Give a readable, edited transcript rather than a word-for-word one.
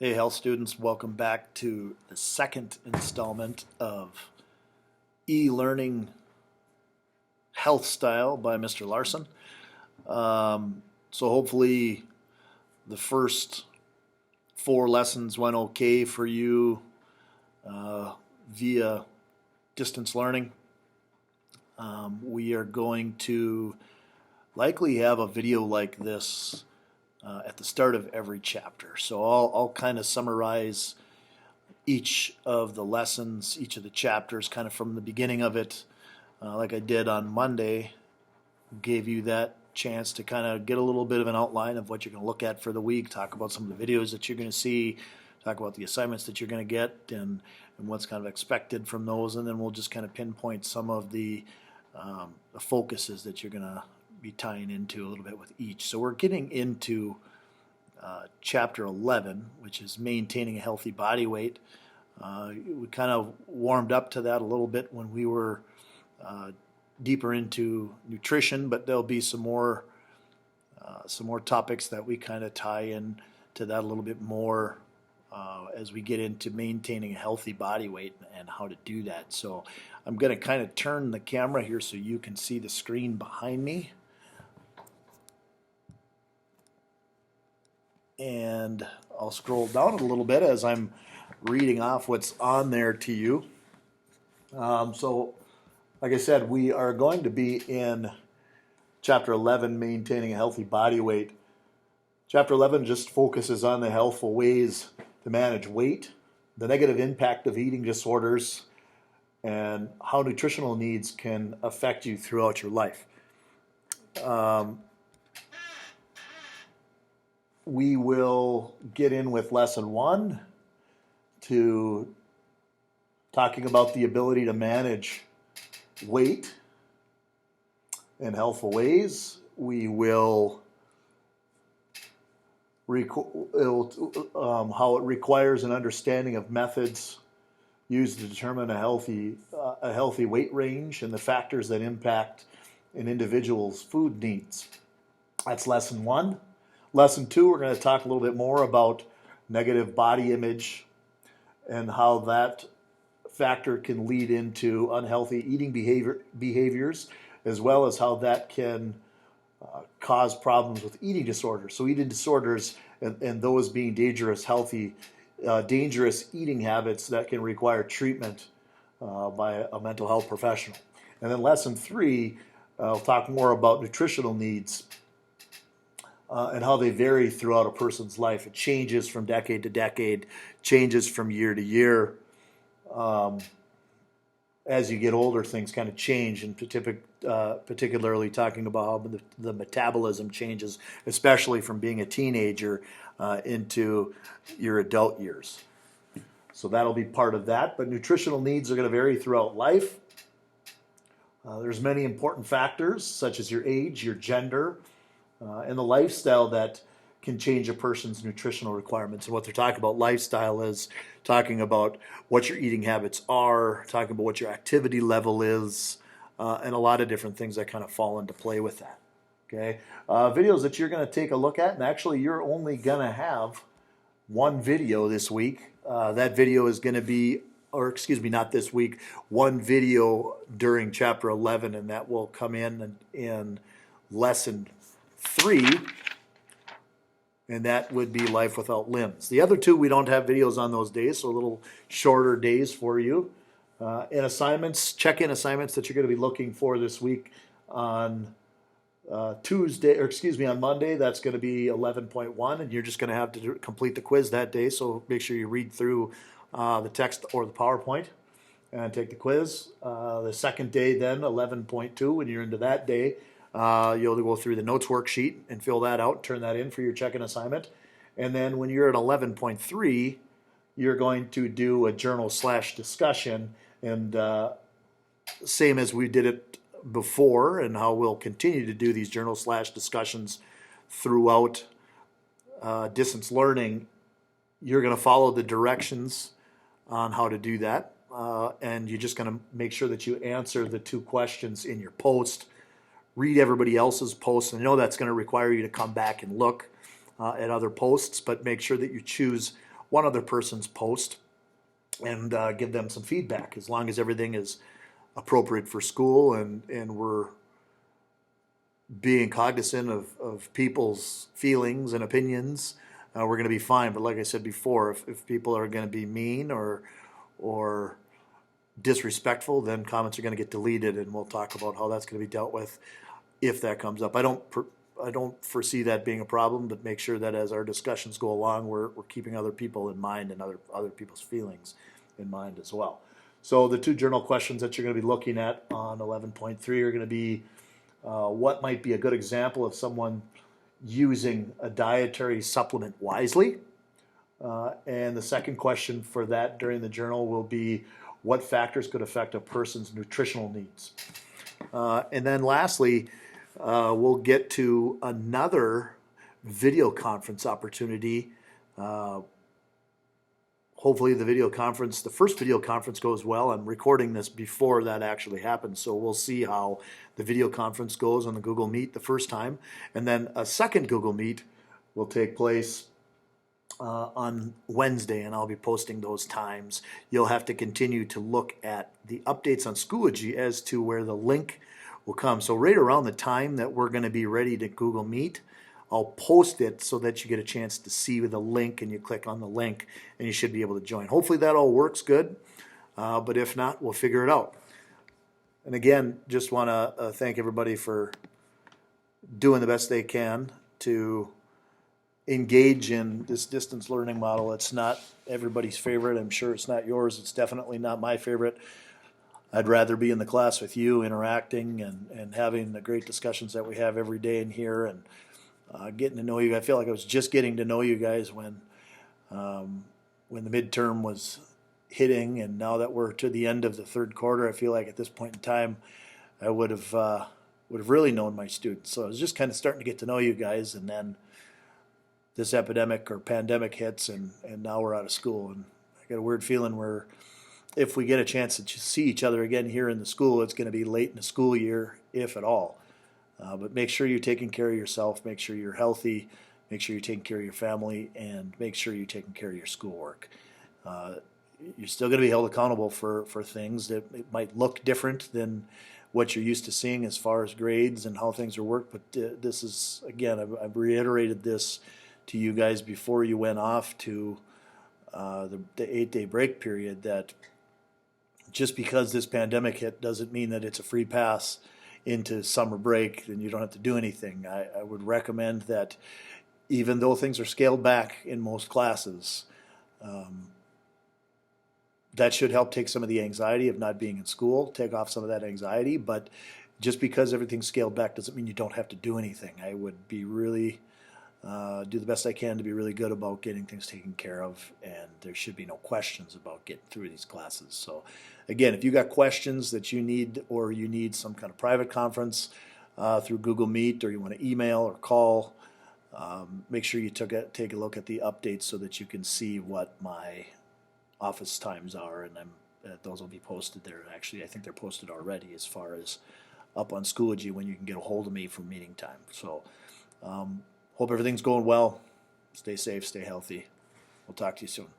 Hey, health students, welcome back to the second installment of E-Learning Health Style by Mr. Larson. So hopefully the first four lessons went okay for you via distance learning. We are going to likely have a video like this at the start of every chapter. So I'll kind of summarize each of the lessons, each of the chapters, kind of from the beginning of it, like I did on Monday. Gave you that chance to kind of get a little bit of an outline of what you're going to look at for the week, talk about some of the videos that you're going to see, talk about the assignments that you're going to get, and what's kind of expected from those, and then we'll just kind of pinpoint some of the focuses that you're going to be tying into a little bit with each. So we're getting into chapter 11, which is maintaining a healthy body weight. We kind of warmed up to that a little bit when we were deeper into nutrition, but there'll be some more topics that we kind of tie in to that a little bit more as we get into maintaining a healthy body weight and how to do that. So I'm going to kind of turn the camera here so you can see the screen behind me. And I'll scroll down a little bit as I'm reading off what's on there to you. So, like I said, we are going to be in Chapter 11, Maintaining a Healthy Body Weight. Chapter 11 just focuses on the healthful ways to manage weight, the negative impact of eating disorders, and how nutritional needs can affect you throughout your life. We will get in with lesson 1 to talking about the ability to manage weight in healthful ways. We will how it requires an understanding of methods used to determine a healthy weight range and the factors that impact an individual's food needs. That's lesson 1. Lesson 2, we're going to talk a little bit more about negative body image and how that factor can lead into unhealthy eating behaviors, as well as how that can cause problems with eating disorders. So eating disorders and those being dangerous eating habits that can require treatment by a mental health professional. And then lesson 3, I'll talk more about nutritional needs and how they vary throughout a person's life. It changes from decade to decade, changes from year to year. As you get older, things kind of change, and particularly talking about how the metabolism changes, especially from being a teenager into your adult years. So that'll be part of that. But nutritional needs are going to vary throughout life. There's many important factors, such as your age, your gender, and the lifestyle that can change a person's nutritional requirements. And what they're talking about lifestyle is talking about what your eating habits are, talking about what your activity level is, and a lot of different things that kind of fall into play with that. Okay, videos that you're going to take a look at, and actually you're only going to have one video this week. That video is going to be, or excuse me, not this week, one video during chapter 11, and that will come in lesson 3, and that would be Life Without Limbs. The other two, we don't have videos on those days, so a little shorter days for you. And assignments, check-in assignments that you're going to be looking for this week on on Monday, that's going to be 11.1, and you're just going to have to complete the quiz that day, so make sure you read through the text or the PowerPoint and take the quiz. The second day then, 11.2, when you're into that day, you'll go through the notes worksheet and fill that out, turn that in for your check-in assignment. And then when you're at 11.3, you're going to do a journal/discussion, and same as we did it before and how we'll continue to do these journal/discussions throughout distance learning, you're going to follow the directions on how to do that. And you're just going to make sure that you answer the 2 questions in your post. Read everybody else's posts, and I know that's going to require you to come back and look at other posts, but make sure that you choose one other person's post and give them some feedback, as long as everything is appropriate for school and we're being cognizant of people's feelings and opinions. We're going to be fine. But like I said before, if people are going to be mean or disrespectful, then comments are going to get deleted, and we'll talk about how that's going to be dealt with if that comes up. I don't foresee that being a problem, but make sure that as our discussions go along, we're keeping other people in mind and other people's feelings in mind as well. So the two journal questions that you're going to be looking at on 11.3 are going to be what might be a good example of someone using a dietary supplement wisely. And the second question for that during the journal will be what factors could affect a person's nutritional needs. And then lastly, we'll get to another video conference opportunity. Hopefully the first video conference goes well. I'm recording this before that actually happens, so we'll see how the video conference goes on the Google Meet the first time. And then a second Google Meet will take place on Wednesday, and I'll be posting those times. You'll have to continue to look at the updates on Schoology as to where the link will come. So right around the time that we're going to be ready to Google Meet, I'll post it so that you get a chance to see the link, and you click on the link and you should be able to join. Hopefully that all works good, but if not, we'll figure it out. And again, just want to thank everybody for doing the best they can to engage in this distance learning model. It's not everybody's favorite. I'm sure it's not yours. It's definitely not my favorite. I'd rather be in the class with you, interacting and having the great discussions that we have every day in here, and getting to know you. I feel like I was just getting to know you guys when the midterm was hitting, and now that we're to the end of the third quarter, I feel like at this point in time I would have really known my students. So I was just kind of starting to get to know you guys, and then this epidemic or pandemic hits, and now we're out of school. And I got a weird feeling where if we get a chance to see each other again here in the school, it's going to be late in the school year, if at all. But make sure you're taking care of yourself, make sure you're healthy, make sure you're taking care of your family, and make sure you're taking care of your schoolwork. You're still going to be held accountable for things that it might look different than what you're used to seeing as far as grades and how things are worked. But this is, again, I've reiterated this to you guys before you went off to the 8-day break period, that just because this pandemic hit doesn't mean that it's a free pass into summer break and you don't have to do anything. I would recommend that even though things are scaled back in most classes, that should help take some of the anxiety of not being in school, take off some of that anxiety. But just because everything's scaled back doesn't mean you don't have to do anything. I would be really do the best I can to be really good about getting things taken care of, and there should be no questions about getting through these classes. So again, if you got questions that you need, or you need some kind of private conference through Google Meet, or you want to email or call, make sure you take a look at the updates so that you can see what my office times are, and those will be posted there. Actually, I think they're posted already as far as up on Schoology when you can get a hold of me for meeting time. So hope everything's going well. Stay safe, stay healthy. We'll talk to you soon.